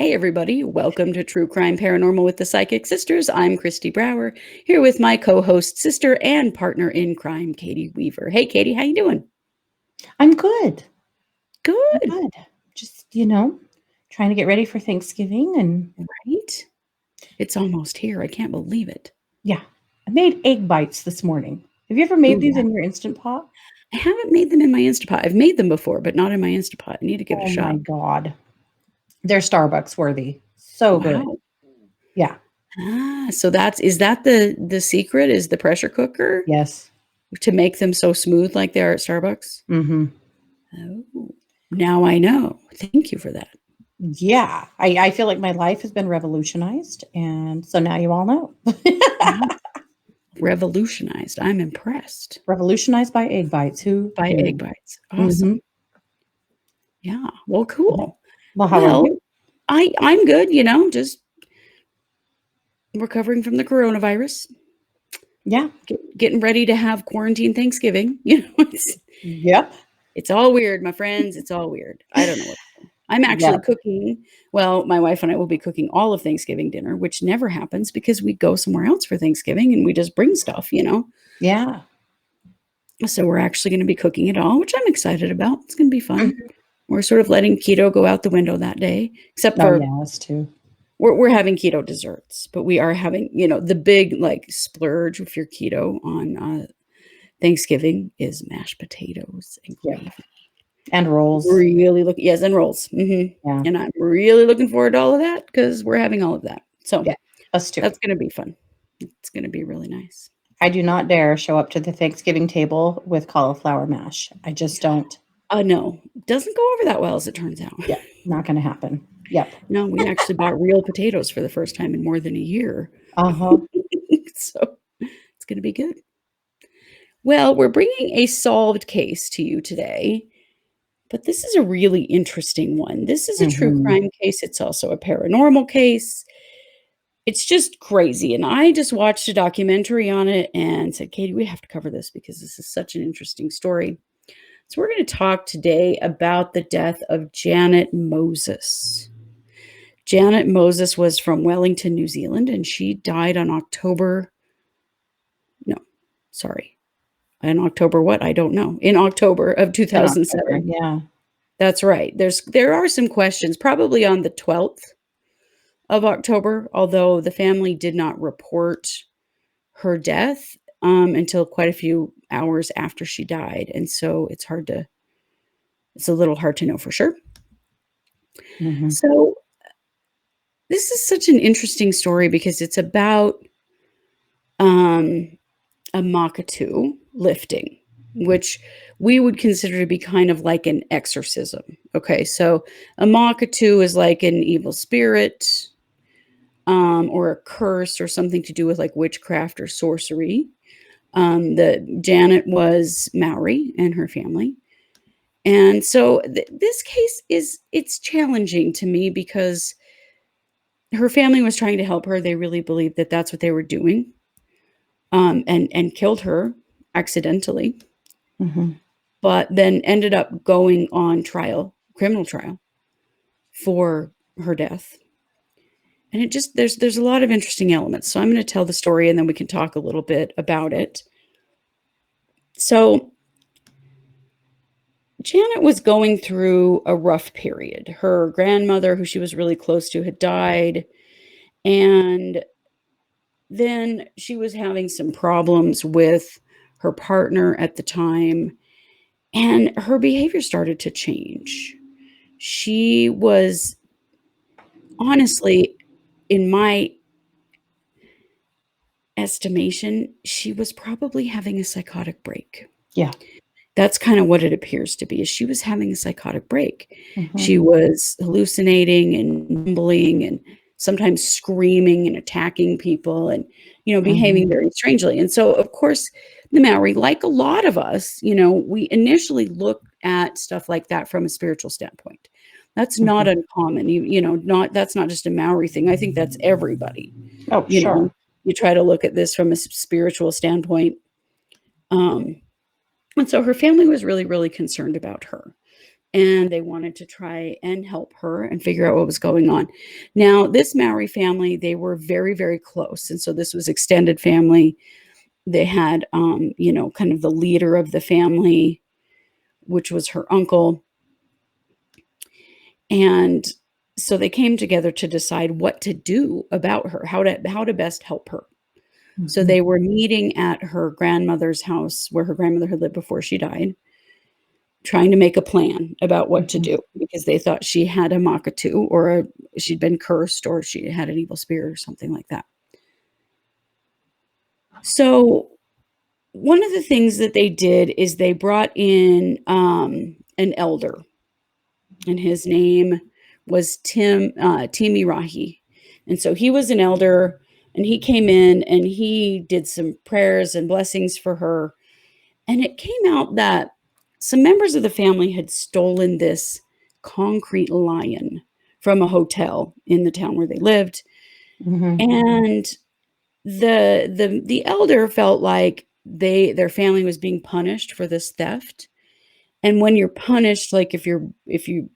Hey, everybody. Welcome to True Crime Paranormal with the Psychic Sisters. I'm Kristi Brower, here with my co-host, sister, and partner in crime, Katie Weaver. Hey, Katie, how you doing? I'm good. I'm Good. good. Just, trying to get ready for Thanksgiving and Right? It's almost here. I can't believe it. yeah, I made egg bites this morning. Have you ever Ooh, made these yeah. in your Instant Pot? I haven't made them in my Instapot. I've made them before, but not in my Instapot. I need to give it a Oh my shot. God. They're Starbucks worthy. So good. Wow. Yeah. So is that the secret is the pressure cooker Yes. to make them so smooth like they are at Starbucks? Mm-hmm. Oh, now I know. Thank you for that. Yeah. I feel like my life has been revolutionized. And so now you all know. Wow. Revolutionized. I'm impressed Revolutionized by egg bites. Who by egg knew? bites. Mm-hmm. Awesome. Yeah. Well, cool. Well, how are Well, you? I'm good, just recovering from the coronavirus, Yeah. getting ready to have quarantine Thanksgiving. Yep. It's all weird, my friends. It's all weird. I don't know what to do. I'm actually Yep. cooking. Well, my wife and I will be cooking all of Thanksgiving dinner, which never happens because we go somewhere else for Thanksgiving and we just bring stuff. Yeah. So we're actually going to be cooking it all, which I'm excited about. It's going to be fun. Mhm. We're sort of letting keto go out the window that day, except Oh, for yeah, us too. we're having keto desserts, but we are having, the big like splurge if you're keto on Thanksgiving is mashed potatoes and Yep. gravy. And rolls. Really look, yes, and rolls. Yeah. And I'm really looking forward to all of that because we're having all of that. So Yeah. Us too. that's going to be fun. It's going to be really nice. I do not dare show up to the Thanksgiving table with cauliflower mash. I just don't. No, doesn't go over that well as it turns out. Yeah, not going to happen. Yep. No, we actually bought real potatoes for the first time in more than a year. Uh-huh. So it's going to be good. Well, we're bringing a solved case to you today, but this is a really interesting one. This is a true Mhm. crime case. It's also a paranormal case. It's just crazy. And I just watched a documentary on it and said, Katie, we have to cover this because this is such an interesting story. So, we're going to talk today about the death of Janet Moses. Janet Moses was from Wellington, New Zealand, and she died on October. No, sorry. In October what? I don't know. In October of In October. 2007. Yeah. That's right. There are some questions, probably on the 12th of October, although the family did not report her death until quite a few hours after she died. And so it's a little hard to know for sure. Mhm. So this is such an interesting story because it's about um, a Makatu lifting, which we would consider to be kind of like an exorcism. Okay, so a Makatu is like an evil spirit or a curse or something to do with like witchcraft or sorcery. The Janet was Maori and her family. And so this case it's challenging to me because her family was trying to help her. They really believed that that's what they were doing, and killed her accidentally, Mhm. but then ended up going on trial, criminal trial, for her death. And it just there's a lot of interesting elements. So I'm going to tell the story and then we can talk a little bit about it. So Janet was going through a rough period. Her grandmother, who she was really close to, had died. And then she was having some problems with her partner at the time. And her behavior started to change. She was honestly, in my estimation, she was probably having a psychotic break. Yeah. That's kind of what it appears to be, is she was having a psychotic break. Mhm. She was hallucinating and mumbling and sometimes screaming and attacking people and, behaving Mhm. very strangely. And so, of course, the Maori, like a lot of us, we initially look at stuff like that from a spiritual standpoint. That's not Mhm. uncommon. That's not just a Maori thing. I think that's everybody. Oh, You know, sure. you try to look at this from a spiritual standpoint. Um, and so her family was really, really concerned about her. and they wanted to try and help her and figure out what was going on. Now, this Maori family, they were very, very close, and so this was extended family. They had, kind of the leader of the family, which was her uncle, and so they came together to decide what to do about her, how to best help her. So Mhm. they were meeting at her grandmother's house where her grandmother had lived before she died, trying to make a plan about what to Mhm. do because they thought she had a Makatu she'd been cursed or she had an evil spirit or something like that. So one of the things that they did is they brought in an elder, and his name was Timi Rahi. And so he was an elder, and he came in and he did some prayers and blessings for her. And it came out that some members of the family had stolen this concrete lion from a hotel in the town where they lived. Mhm. And the elder felt like their family was being punished for this theft. And when you're punished, like if you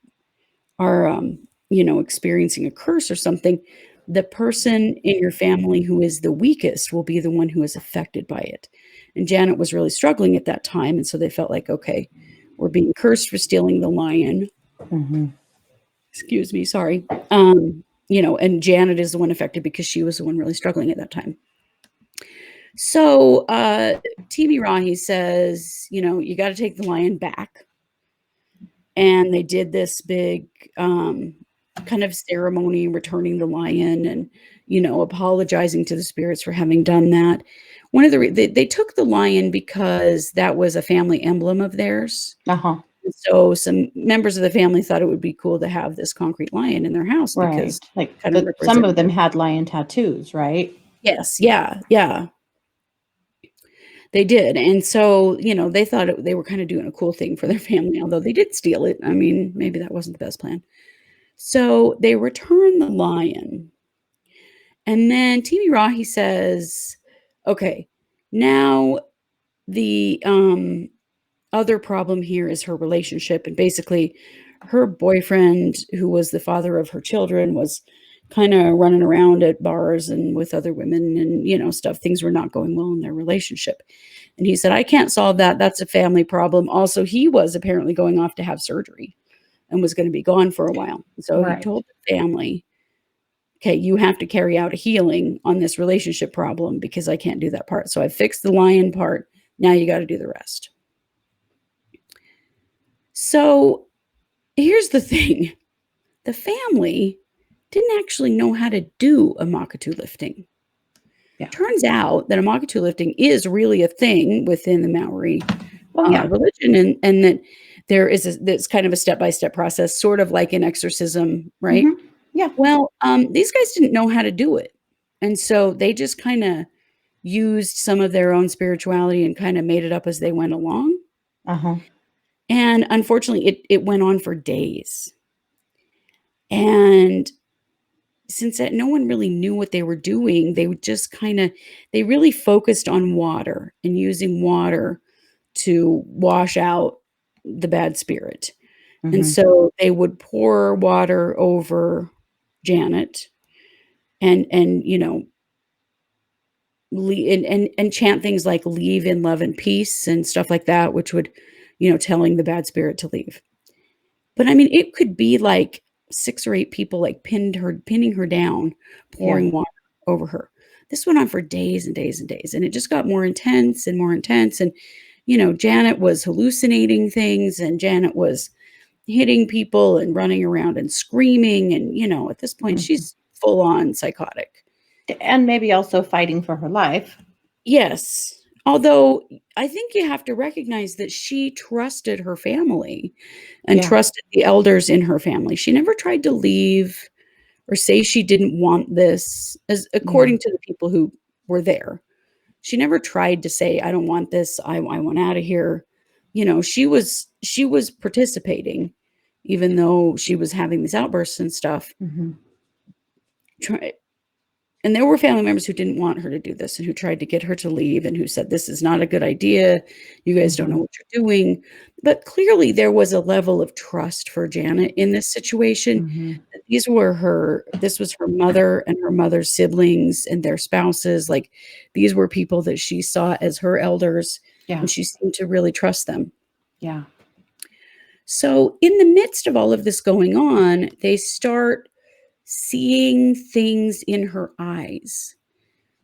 are experiencing a curse or something, the person in your family who is the weakest will be the one who is affected by it. And Janet was really struggling at that time, and so they felt like, okay, we're being cursed for stealing the lion. Mhm. Excuse me, sorry. And Janet is the one affected because she was the one really struggling at that time. So TV Rahi says, you got to take the lion back. And they did this big kind of ceremony returning the lion and apologizing to the spirits for having done that. One of they took the lion because that was a family emblem of theirs. Uh-huh. So some members of the family thought it would be cool to have this concrete lion in their house because Right. Like kind of some of represented them their. had lion tattoos, right? Yes, yeah, yeah, they did. And so they thought they were kind of doing a cool thing for their family, although they did steal it. I mean, maybe that wasn't the best plan. So they return the lion. And then TV Rahi says, okay, now the other problem here is her relationship. And basically, her boyfriend, who was the father of her children, was kind of running around at bars and with other women and, stuff. Things were not going well in their relationship. And he said, I can't solve that. That's a family problem. Also, he was apparently going off to have surgery and was going to be gone for a while. So he Right. told the family, okay, you have to carry out a healing on this relationship problem because I can't do that part. So I fixed the lion part. Now you got to do the rest. So here's the thing, the family didn't actually know how to do a Makatu lifting. Yeah. Turns out that a Makatu lifting is really a thing within the Maori Oh, yeah. religion, and that that's kind of a step-by-step process, sort of like an exorcism, right? Mhm. Yeah. Well, these guys didn't know how to do it. And so they just kind of used some of their own spirituality and kind of made it up as they went along. Uh-huh. And unfortunately, it went on for days. And since that no one really knew what they were doing, they would just they really focused on water and using water to wash out the bad spirit. And Mhm. so they would pour water over Janet and and chant things like leave in love and peace and stuff like that, which would, telling the bad spirit to leave. But I mean, it could be like 6 or 8 people like pinning her down, Yeah. pouring water over her. This went on for days and days and days, and it just got more intense and more intense. And, Janet was hallucinating things, and Janet was hitting people and running around and screaming. And, at this point, Mhm. she's full on psychotic. And maybe also fighting for her life. Yes. Although I think you have to recognize that she trusted her family and Yeah. trusted the elders in her family. She never tried to leave or say she didn't want this, as Yeah. according to the people who were there. She never tried to say, I don't want this. I want out of here. She was participating, even though she was having these outbursts and stuff. Mhm. Try, And there were family members who didn't want her to do this and who tried to get her to leave and who said, "This is not a good idea. You guys don't know Mhm. what you're doing." But clearly, there was a level of trust for Janet in this situation. Mhm. This was her mother and her mother's siblings and their spouses. Like, these were people that she saw as her elders, Yeah. and she seemed to really trust them. Yeah. So, in the midst of all of this going on, they start seeing things in her eyes,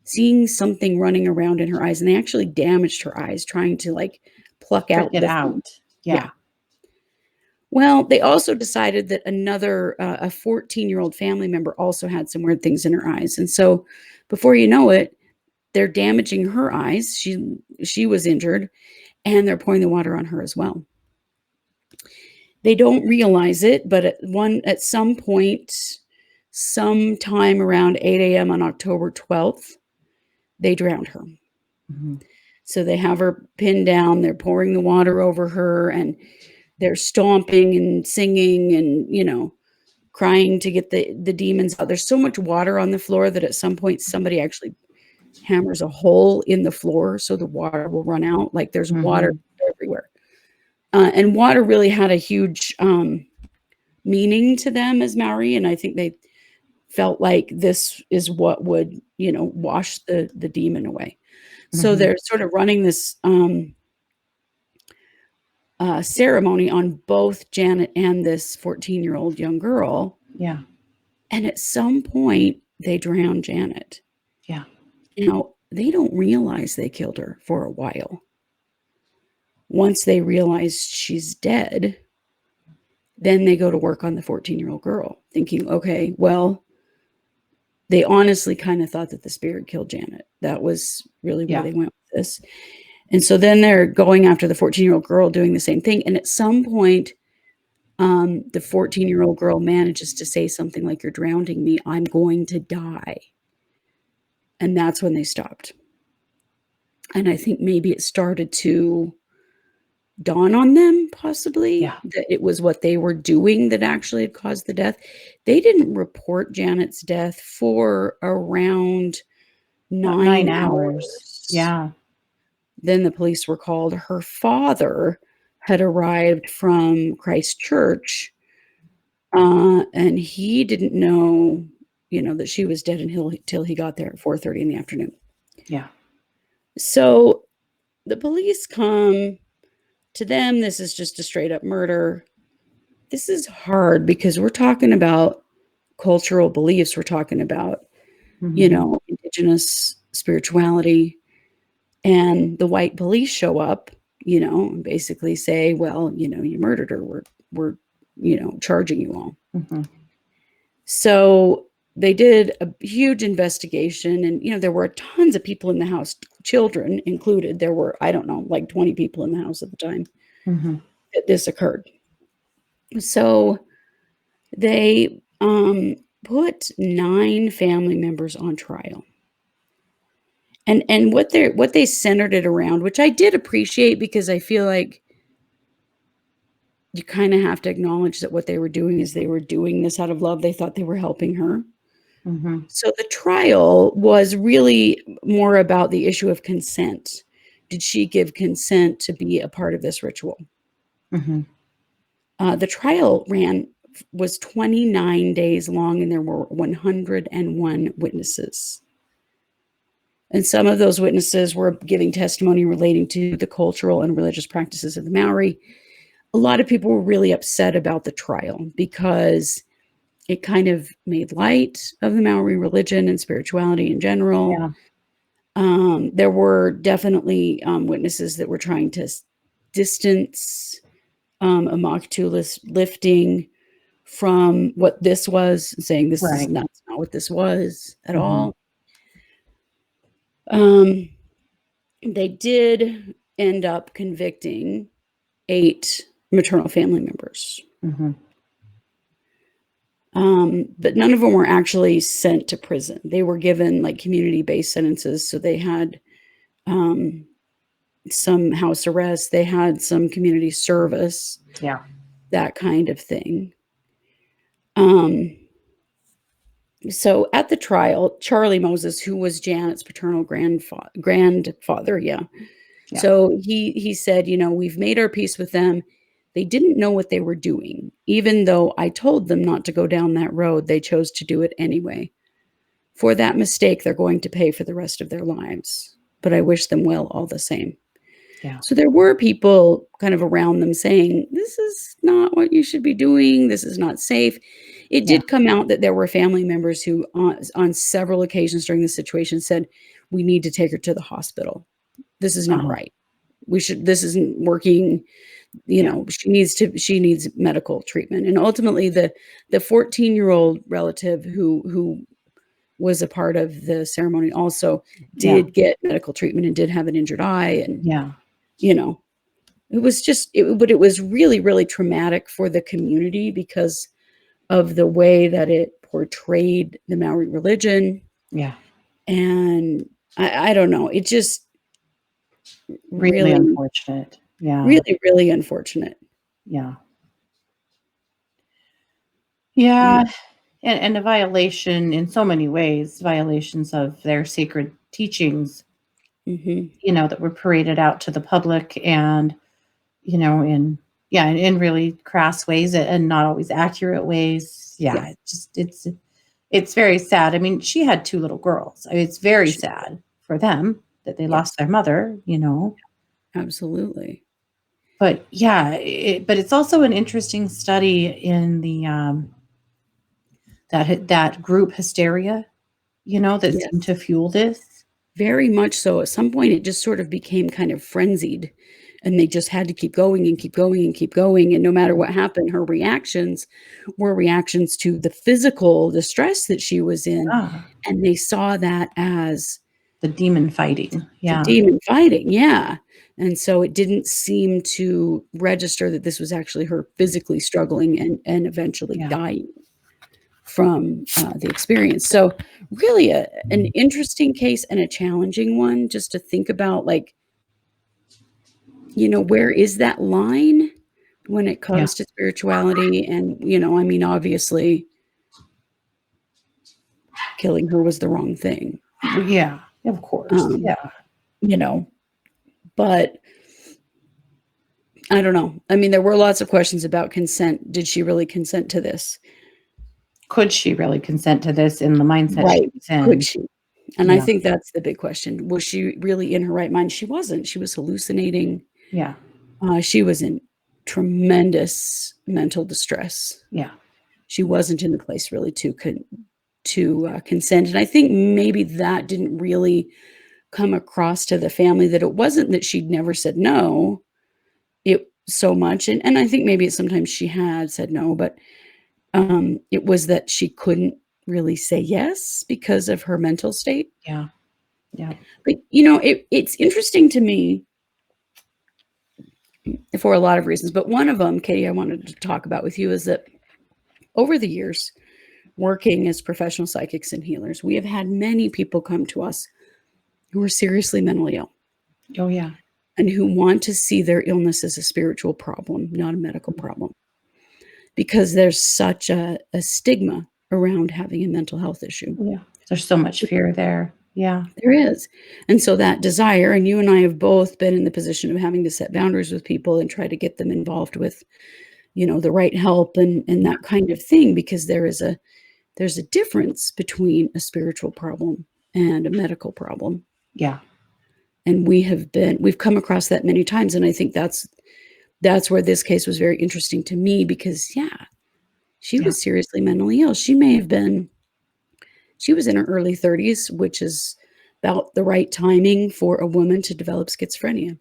seeing something running around in her eyes, and they actually damaged her eyes trying to, like, pluck Trick out it the thing. out. Yeah. Yeah. Well, they also decided that a 14-year-old family member also had some weird things in her eyes, and so before you know it, they're damaging her eyes. She was injured, and they're pouring the water on her as well. They don't realize it, but at some point, sometime around 8 a.m. on October 12th, they drowned her. Mhm. So they have her pinned down, they're pouring the water over her, and they're stomping and singing and, crying to get the demons out. There's so much water on the floor that at some point somebody actually hammers a hole in the floor so the water will run out. Like, there's water Mhm. everywhere. And water really had a huge, meaning to them as Maori, and I think they felt like this is what would, wash the demon away. So Mhm. they're sort of running this, ceremony on both Janet and this 14-year-old young girl, Yeah. and at some point, they drown Janet. Yeah. Now, they don't realize they killed her for a while. Once they realize she's dead, then they go to work on the 14-year-old girl, thinking, "Okay, well," they honestly kinda thought that the spirit killed Janet. That was really where Yeah. they went with this. And so then they're going after the 14-year-old girl doing the same thing, and at some point, the 14-year-old girl manages to say something like, "You're drowning me, I'm going to die." And that's when they stopped. And I think maybe it started to dawn on them possibly Yeah. that it was what they were doing that actually had caused the death. They didn't report Janet's death for around About 9 9 hours. hours. Yeah. Then the police were called. Her father had arrived from Christchurch, and he didn't know, that she was dead until he got there at 4:30 in the afternoon. Yeah. So the police come. To them, this is just a straight up murder. This is hard because we're talking about cultural beliefs. We're talking about, Mhm. indigenous spirituality. And the white police show up, and basically say, "Well, you murdered her. We're, charging you all." Mhm. So they did a huge investigation, and there were tons of people in the house, children included. There were, I don't know, like 20 people in the house at the time Mhm. that this occurred. So they put 9 family members on trial. And what they centered it around, which I did appreciate because I feel like you kinda have to acknowledge that what they were doing is they were doing this out of love. They thought they were helping her. Mhm. So the trial was really more about the issue of consent. Did she give consent to be a part of this ritual? Mhm. The trial was 29 days long, and there were 101 witnesses. And some of those witnesses were giving testimony relating to the cultural and religious practices of the Maori. A lot of people were really upset about the trial because it kind of made light of the Maori religion and spirituality in general. Yeah. There were definitely witnesses that were trying to distance a Makatu lifting from what this was, saying Right. that's not what this was at Mhm. all. Um, they did end up convicting 8 maternal family members. Mhm. But none of them were actually sent to prison. They were given, like, community-based sentences, so they had, um, some house arrest, they had some community service, Yeah. that kind of thing. Um, So at the trial, Charlie Moses, who was Janet's paternal grandfather, yeah. Yeah. So he said, we've made our peace with them. They didn't know what they were doing. Even though I told them not to go down that road, they chose to do it anyway. For that mistake, they're going to pay for the rest of their lives. But I wish them well all the same. Yeah. So there were people kind of around them saying, this is not what you should be doing. This is not safe. It Yeah. did come out that there were family members who, on several occasions during the situation, said, we need to take her to the hospital. This is not Uh-huh. right. This isn't working. Yeah. She needs medical treatment. And ultimately the 14-year-old relative who was a part of the ceremony also Yeah. did get medical treatment and did have an injured eye. And, Yeah. you know, but it was really, really traumatic for the community because of the way that it portrayed the Maori religion. Yeah. And I don't know. It just Really really, unfortunate. Yeah. really, really unfortunate. Yeah. You Yeah. And a violation in so many ways, violations of their sacred teachings, Mhm. that were paraded out to the public and, in really crass ways and not always accurate ways. Yeah. Yeah. It's very sad. I mean, she had 2 little girls. I mean, it's very Sh sad for them that they Yes, lost their mother. absolutely. But yeah, but it's also an interesting study in the that group hysteria, that seemed Yes, to fuel this. very much so. At some point, it just sort of became kind of frenzied, and they just had to keep going and keep going and keep going, and no matter what happened, her reactions were reactions to the physical distress that she was in, Ah, and they saw that as the demon fighting. the Yeah, demon fighting, yeah, and so it didn't seem to register that this was actually her physically struggling and eventually yeah, dying from, the experience. So, really an interesting case and a challenging one just to think about, like, where is that line when it yeah, comes to spirituality? And, I mean, obviously, killing her was the wrong thing, yeah, of course. um, Yeah. you know, but I don't know. I mean, there were lots of questions about consent. Did she really consent to this? Could she really consent to this in the mindset she Right. was Could in? she? And I Yeah, think that's the big question. Was she really in her right mind? She wasn't. She was hallucinating. yeah, She was in tremendous mental distress. yeah, She wasn't in the place really to consent, and I think maybe that didn't really come across to the family, that it wasn't that she'd never said no, it so much, and I think maybe sometimes she had said no, but, it was that she couldn't really say yes because of her mental state. yeah, yeah, But, it's interesting to me for a lot of reasons, but one of them, Katie, I wanted to talk about with you is that over the years, working as professional psychics and healers, we have had many people come to us who are seriously mentally ill oh yeah, and who want to see their illness as a spiritual problem, not a medical problem, because there's such a stigma around having a mental health issue. yeah. There's so much fear there. Yeah, There is. And so that desire, and you and I have both been in the position of having to set boundaries with people and try to get them involved with, the right help and yeah, that kind of thing, because there's a difference between a spiritual problem and a medical problem. yeah, And we've come across that many times, and I think that's where this case was very interesting to me because, yeah, she yeah. was seriously mentally ill. She was in her early 30s, which is about the right timing for a woman to develop schizophrenia.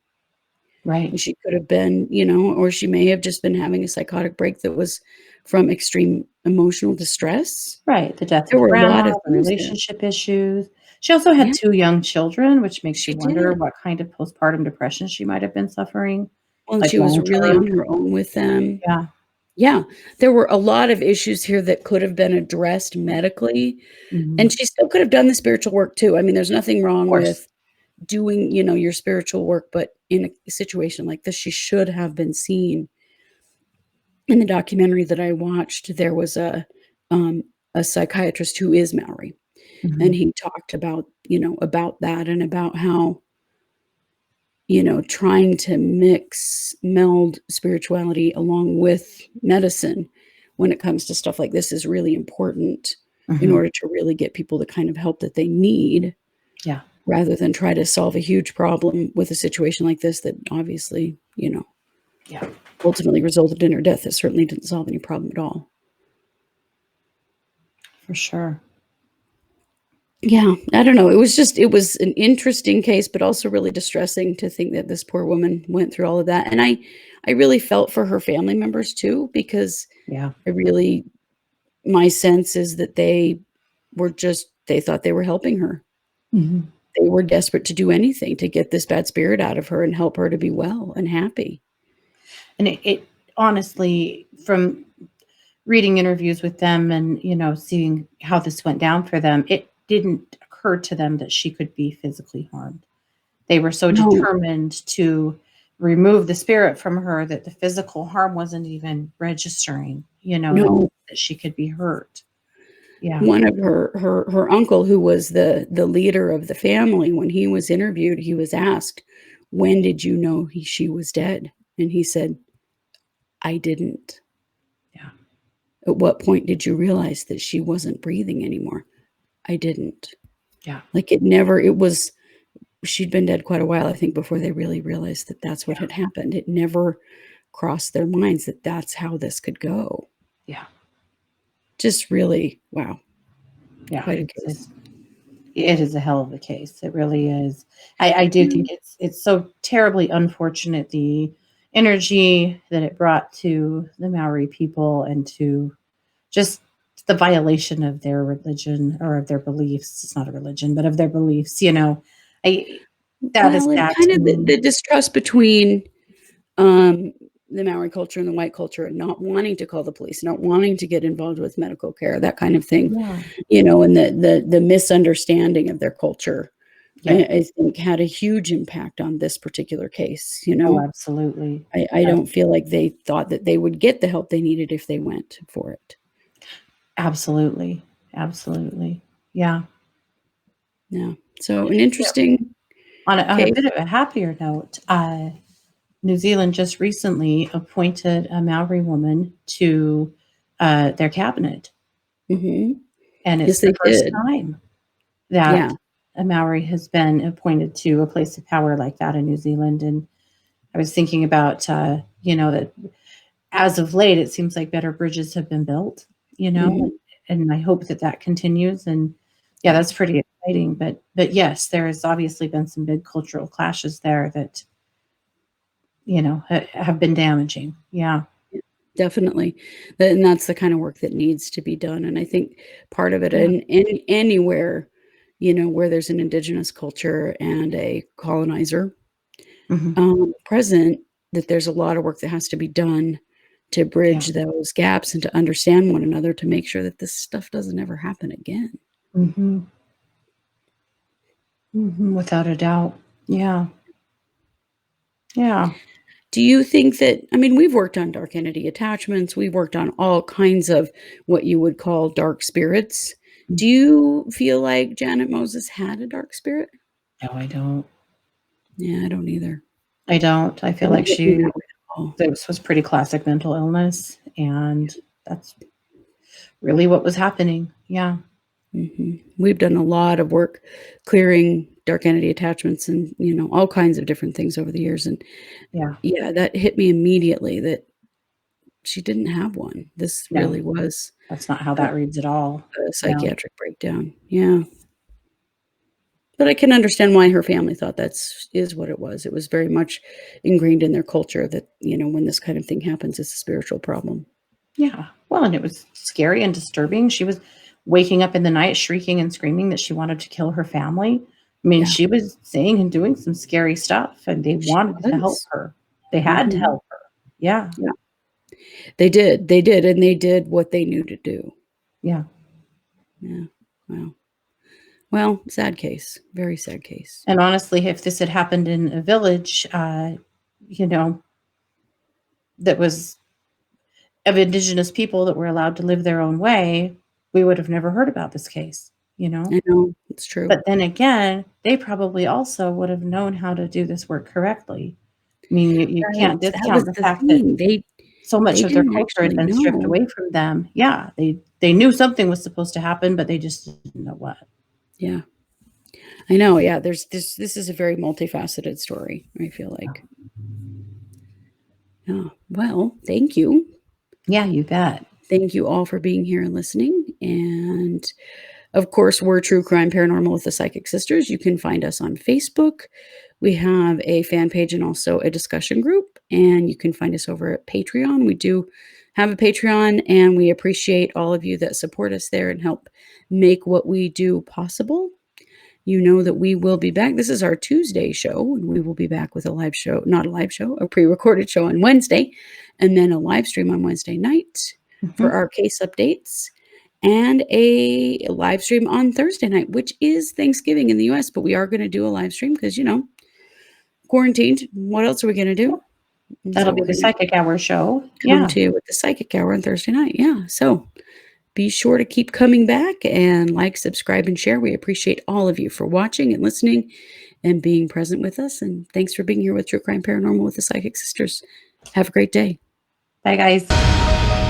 Right, And she could have been, or she may have just been having a psychotic break that was from extreme emotional distress. right. The death There of were a lot grandma, of the things there. relationship issues. She also had Yeah, 2 young children, which makes she you wonder did. what kind of postpartum depression she might have been suffering, Well, and like she was long really term. on her own with them. Yeah, Yeah, there were a lot of issues here that could have been addressed medically, mhm. and she still could have done the spiritual work too. I mean, there's nothing Of wrong course. with doing, your spiritual work, but in a situation like this, she should have been seen. In the documentary that I watched, there was um, a psychiatrist who is Maori, and Mhm. he talked about, about that and about how, trying to meld spirituality along with medicine when it comes to stuff like this is really important in Mhm. order to really get people the kind of help that they need Yeah. rather than try to solve a huge problem with a situation like this that obviously, Yeah. ultimately resulted in her death. It certainly didn't solve any problem at all. For sure. Yeah, I don't know. It was an interesting case, but also really distressing to think that this poor woman went through all of that. And I really felt for her family members too, because Yeah. I really my sense is that they thought they were helping her. Mhm. They were desperate to do anything to get this bad spirit out of her and help her to be well and happy. And it honestly, from reading interviews with them and, seeing how this went down for them, it didn't occur to them that she could be physically harmed. They were so No, determined to remove the spirit from her that the physical harm wasn't even registering, no. that she could be hurt. Yeah. One of her uncle, who was the leader of the family, when he was interviewed, he was asked, "When did you know she was dead?" And he said, "I didn't." Yeah. "At what point did you realize that she wasn't breathing anymore?" "I didn't." Yeah. Like, it was she'd been dead quite a while, I think, before they really realized that that's what Yeah. had happened. It never crossed their minds that that's how this could go. Yeah. Just really, wow, Yeah. quite a It's case. just it is a hell of a case. It really is. I do Yeah, think it's so terribly unfortunate, the energy that it brought to the Maori people and to just the violation of their religion or of their beliefs. It's not a religion, but of their beliefs. I that is well, and sad kind to of the me. the distrust between, um, the Maori culture and the white culture, and not wanting to call the police, not wanting to get involved with medical care, that kind of thing, Yeah. and the misunderstanding of their culture, I Yeah. I think had a huge impact on this particular case, you Oh, know? absolutely. I don't feel like they thought that they would get the help they needed if they went for it. Absolutely. Absolutely. Yeah. Yeah. So an interesting On a case. bit of a happier note, New Zealand just recently appointed a Maori woman to, their cabinet, Mhm. and it's Yes, the they first did. time that Yeah. a Maori has been appointed to a place of power like that in New Zealand, and I was thinking about, that as of late, it seems like better bridges have been built, Mhm. and I hope that that continues, and yeah, Yeah. that's pretty exciting, but yes, there has obviously been some big cultural clashes there that, have been damaging. Yeah. Yeah. Definitely. And that's the kind of work that needs to be done, and I think part of it Yeah. in anywhere, where there's an indigenous culture and a colonizer, Mhm. present, that there's a lot of work that has to be done to Yeah. bridge those gaps and to understand one another to make sure that this stuff doesn't ever happen again. Mhm. Mhm. Without a doubt. Yeah. Yeah. Do you think that I mean, we've worked on dark entity attachments, we've worked on all kinds of what you would call dark spirits. Mm. Do you feel like Janet Moses had a dark spirit? No, I don't. Yeah, I don't either. I don't. I feel Doesn't like hit me that way at all. this was pretty classic mental illness, and that's really what was happening. Yeah. Mhm. We've done a lot of work clearing dark entity attachments and, all kinds of different things over the years, and Yeah. yeah, that hit me immediately that she didn't have one. This No, really was that's not how a that reads at all. a No. psychiatric breakdown. Yeah. But I can understand why her family thought that's is what it was. It was very much ingrained in their culture that, when this kind of thing happens, it's a spiritual problem. Yeah. Well, and it was scary and disturbing. She was waking up in the night shrieking and screaming that she wanted to kill her family. I mean, Yeah, she was saying and doing some scary stuff, and they she wanted to help was. her. They had to Mhm. help her. Yeah. Yeah, they did, and they did what they knew to do. Yeah. Yeah, wow. Well, sad case, very sad case. And honestly, if this had happened in a village, you know, that was of indigenous people that were allowed to live their own way, we would have never heard about this case, you know? I know. It's true. But then again, they probably also would have known how to do this work correctly. I mean, you can't That was discount the the fact that thing. so much They of their didn't culture had actually been stripped know. away from them. Yeah, they knew something was supposed to happen, but they just didn't know what. Yeah. I know. Yeah. This is a very multifaceted story, I feel like. Yeah. Well, thank you. Yeah, you bet. Thank you all for being here and listening. And of course, we're True Crime Paranormal with the Psychic Sisters. You can find us on Facebook. We have a fan page and also a discussion group. And you can find us over at Patreon. We do have a Patreon, and we appreciate all of you that support us there and help make what we do possible. You know that we will be back. This is our Tuesday show, and we will be back with a live show, not a live show, a pre-recorded show on Wednesday, and then a live stream on Wednesday night for Mhm. our case updates, and a live stream on Thursday night, which is Thanksgiving in the US, but we are going to do a live stream because, quarantined. What else are we going to do? And That'll so be we're the going to Psychic Hour show. come Yeah. to you with the psychic hour on Thursday night. Yeah. So be sure to keep coming back and like, subscribe, and share. We appreciate all of you for watching and listening and being present with us. And thanks for being here with True Crime Paranormal with the Psychic Sisters. Have a great day. Bye, guys.